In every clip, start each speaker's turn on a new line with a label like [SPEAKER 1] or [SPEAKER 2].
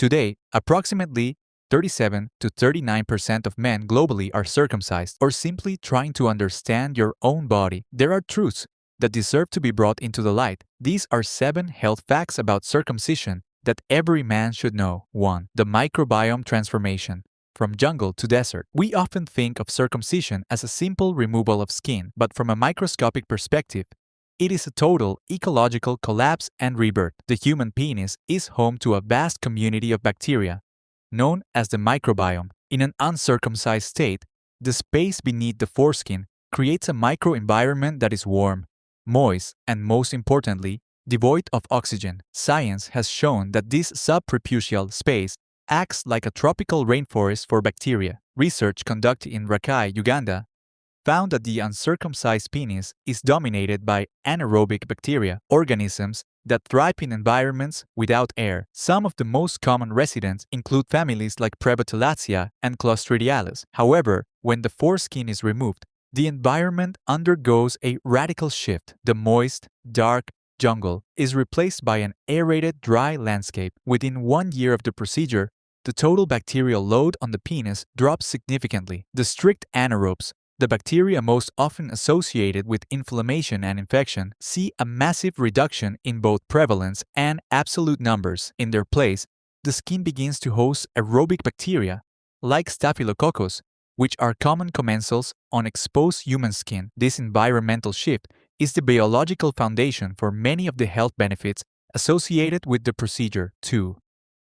[SPEAKER 1] Today, approximately 37 to 39% of men globally are circumcised or simply trying to understand your own body. There are truths that deserve to be brought into the light. These are 7 health facts about circumcision that every man should know. 1. The microbiome transformation. From jungle to desert. We often think of circumcision as a simple removal of skin, but from a microscopic perspective, it is a total ecological collapse and rebirth. The human penis is home to a vast community of bacteria, known as the microbiome. In an uncircumcised state, the space beneath the foreskin creates a microenvironment that is warm, moist, and most importantly, devoid of oxygen. Science has shown that this subpreputial space acts like a tropical rainforest for bacteria. Research conducted in Rakai, Uganda, found that the uncircumcised penis is dominated by anaerobic bacteria, organisms that thrive in environments without air. Some of the most common residents include families like Prebotulaceae and Clostridiales. However, when the foreskin is removed, the environment undergoes a radical shift. The moist, dark jungle is replaced by an aerated, dry landscape. Within 1 year of the procedure, the total bacterial load on the penis drops significantly. The strict anaerobes, the bacteria most often associated with inflammation and infection, see a massive reduction in both prevalence and absolute numbers. In their place, the skin begins to host aerobic bacteria, like Staphylococcus, which are common commensals on exposed human skin. This environmental shift is the biological foundation for many of the health benefits associated with the procedure. 2.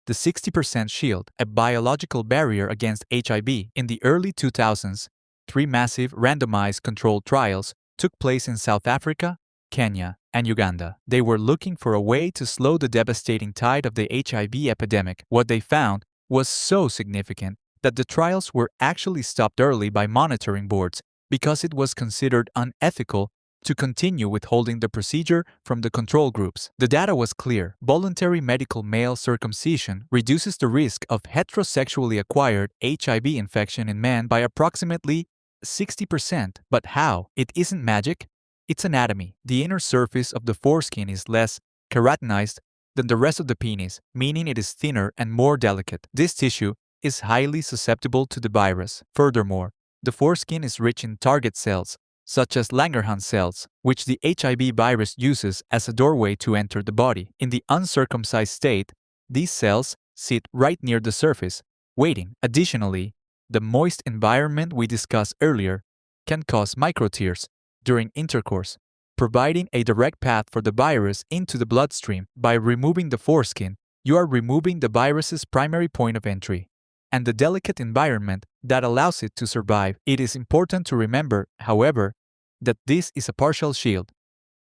[SPEAKER 1] The 60% shield, a biological barrier against HIV. In the early 2000s, 3 massive randomized controlled trials took place in South Africa, Kenya, and Uganda. They were looking for a way to slow the devastating tide of the HIV epidemic. What they found was so significant that the trials were actually stopped early by monitoring boards because it was considered unethical to continue withholding the procedure from the control groups. The data was clear. Voluntary medical male circumcision reduces the risk of heterosexually acquired HIV infection in men by approximately 60%. But how? It isn't magic. It's anatomy. The inner surface of the foreskin is less keratinized than the rest of the penis, meaning it is thinner and more delicate. This tissue is highly susceptible to the virus. Furthermore, the foreskin is rich in target cells, such as Langerhans cells, which the HIV virus uses as a doorway to enter the body. In the uncircumcised state, these cells sit right near the surface, waiting. Additionally, the moist environment we discussed earlier can cause microtears during intercourse, providing a direct path for the virus into the bloodstream. By removing the foreskin, you are removing the virus's primary point of entry and the delicate environment that allows it to survive. It is important to remember, however, that this is a partial shield,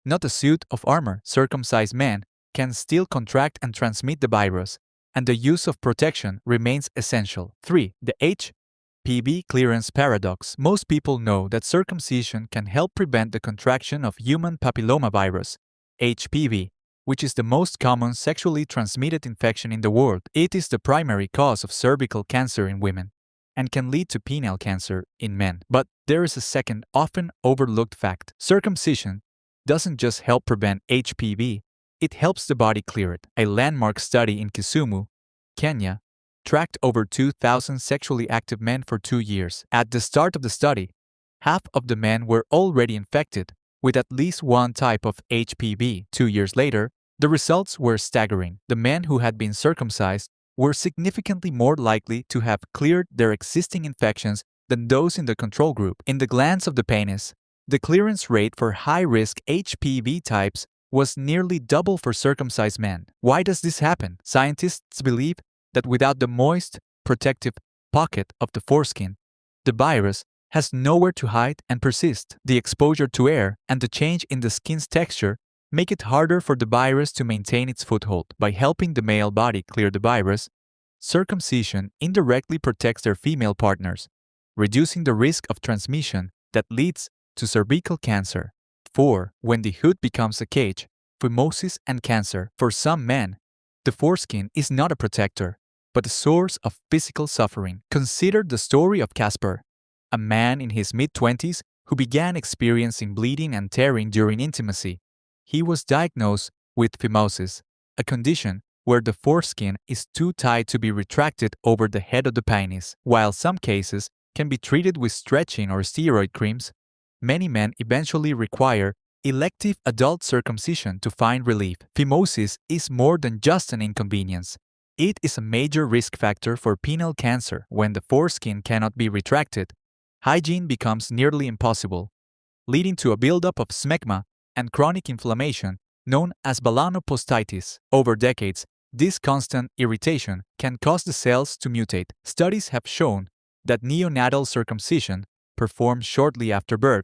[SPEAKER 1] not a suit of armor. Circumcised men can still contract and transmit the virus, and the use of protection remains essential. 3. The HPV clearance paradox. Most people know that circumcision can help prevent the contraction of human papillomavirus, HPV, which is the most common sexually transmitted infection in the world. It is the primary cause of cervical cancer in women and can lead to penile cancer in men. But there is a second, often overlooked fact. Circumcision doesn't just help prevent HPV, it helps the body clear it. A landmark study in Kisumu, Kenya, tracked over 2,000 sexually active men for 2 years. At the start of the study, half of the men were already infected with at least one type of HPV. 2 years later, the results were staggering. The men who had been circumcised were significantly more likely to have cleared their existing infections than those in the control group. In the glands of the penis, the clearance rate for high-risk HPV types was nearly double for circumcised men. Why does this happen? Scientists believe that without the moist, protective pocket of the foreskin, the virus has nowhere to hide and persist. The exposure to air and the change in the skin's texture make it harder for the virus to maintain its foothold. By helping the male body clear the virus, circumcision indirectly protects their female partners, reducing the risk of transmission that leads to cervical cancer. 4. When the hood becomes a cage, Pimosis and cancer. For some men, the foreskin is not a protector, but a source of physical suffering. Consider the story of Casper, a man in his mid-20s who began experiencing bleeding and tearing during intimacy. He was diagnosed with Pimosis, a condition where the foreskin is too tight to be retracted over the head of the penis. While some cases can be treated with stretching or steroid creams, many men eventually require elective adult circumcision to find relief. Pimosis is more than just an inconvenience. It is a major risk factor for penile cancer. When the foreskin cannot be retracted, hygiene becomes nearly impossible, leading to a buildup of smegma and chronic inflammation known as melanopostitis. Over decades, this constant irritation can cause the cells to mutate. Studies have shown that neonatal circumcision, performed shortly after birth,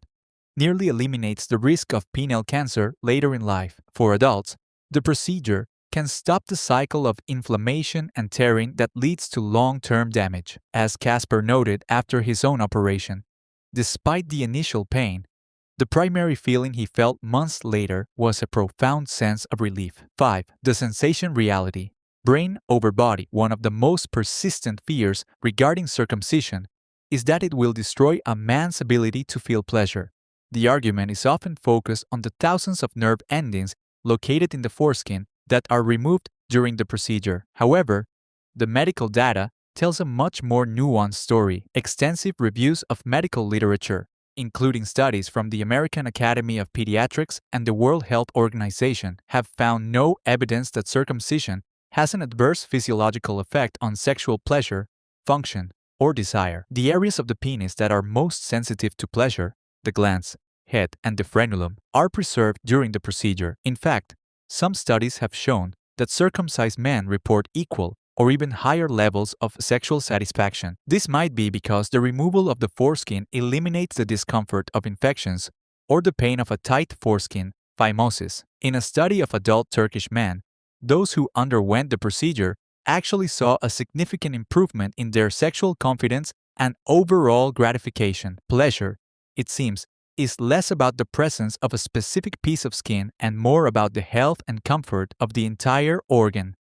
[SPEAKER 1] nearly eliminates the risk of penile cancer later in life. For adults, the procedure can stop the cycle of inflammation and tearing that leads to long-term damage. As Casper noted after his own operation, despite the initial pain, the primary feeling he felt months later was a profound sense of relief. 5. The sensation reality. Brain over body. One of the most persistent fears regarding circumcision is that it will destroy a man's ability to feel pleasure. The argument is often focused on the thousands of nerve endings located in the foreskin that are removed during the procedure. However, the medical data tells a much more nuanced story. Extensive reviews of medical literature, including studies from the American Academy of Pediatrics and the World Health Organization, have found no evidence that circumcision has an adverse physiological effect on sexual pleasure, function, or desire. The areas of the penis that are most sensitive to pleasure, the glans, head, and the frenulum, are preserved during the procedure. In fact, some studies have shown that circumcised men report equal or even higher levels of sexual satisfaction. This might be because the removal of the foreskin eliminates the discomfort of infections or the pain of a tight foreskin, Pimosis. In a study of adult Turkish men, those who underwent the procedure actually saw a significant improvement in their sexual confidence and overall gratification. Pleasure, it seems, is less about the presence of a specific piece of skin and more about the health and comfort of the entire organ.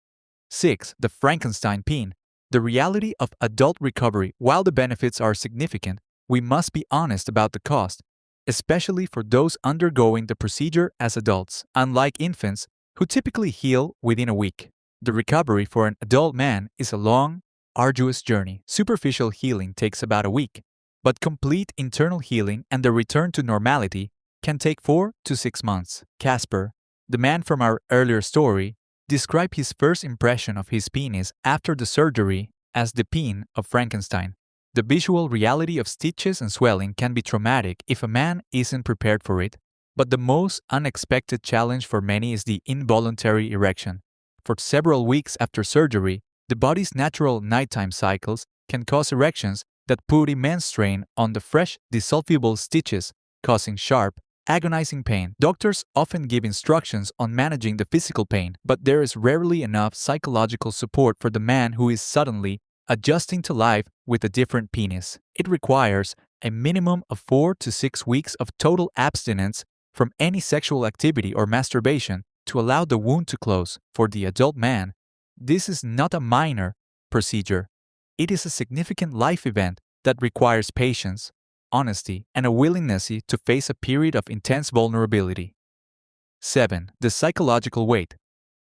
[SPEAKER 1] 6. The Frankenstein peen. The reality of adult recovery. While the benefits are significant, we must be honest about the cost, especially for those undergoing the procedure as adults. Unlike infants, who typically heal within a week, the recovery for an adult man is a long, arduous journey. Superficial healing takes about a week, but complete internal healing and the return to normality can take 4 to 6 months. Casper, the man from our earlier story, described his first impression of his penis after the surgery as the peen of Frankenstein. The visual reality of stitches and swelling can be traumatic if a man isn't prepared for it, but the most unexpected challenge for many is the involuntary erection. For several weeks after surgery, the body's natural nighttime cycles can cause erections that put immense strain on the fresh, dissolvable stitches, causing sharp, agonizing pain. Doctors often give instructions on managing the physical pain, but there is rarely enough psychological support for the man who is suddenly adjusting to life with a different penis. It requires a minimum of 4 to 6 weeks of total abstinence from any sexual activity or masturbation to allow the wound to close. For the adult man, this is not a minor procedure. It is a significant life event that requires patience, honesty, and a willingness to face a period of intense vulnerability. 7. The psychological weight,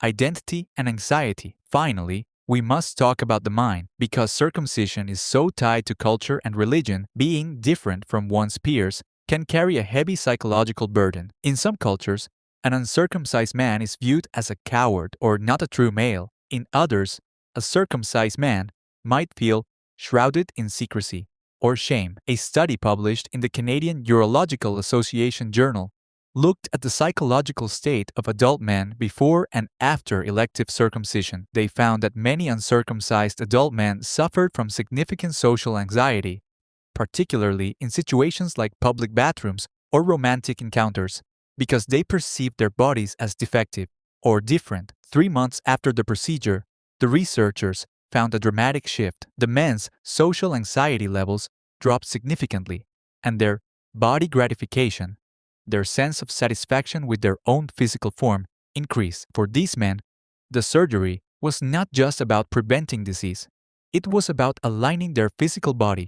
[SPEAKER 1] identity, and anxiety. Finally, we must talk about the mind. Because circumcision is so tied to culture and religion, being different from one's peers can carry a heavy psychological burden. In some cultures, an uncircumcised man is viewed as a coward or not a true male. In others, a circumcised man might feel shrouded in secrecy or shame. A study published in the Canadian Urological Association Journal looked at the psychological state of adult men before and after elective circumcision. They found that many uncircumcised adult men suffered from significant social anxiety, particularly in situations like public bathrooms or romantic encounters, because they perceived their bodies as defective or different. 3 months after the procedure, the researchers found a dramatic shift. The men's social anxiety levels dropped significantly, and their body gratification, their sense of satisfaction with their own physical form, increased. For these men, the surgery was not just about preventing disease. It was about aligning their physical body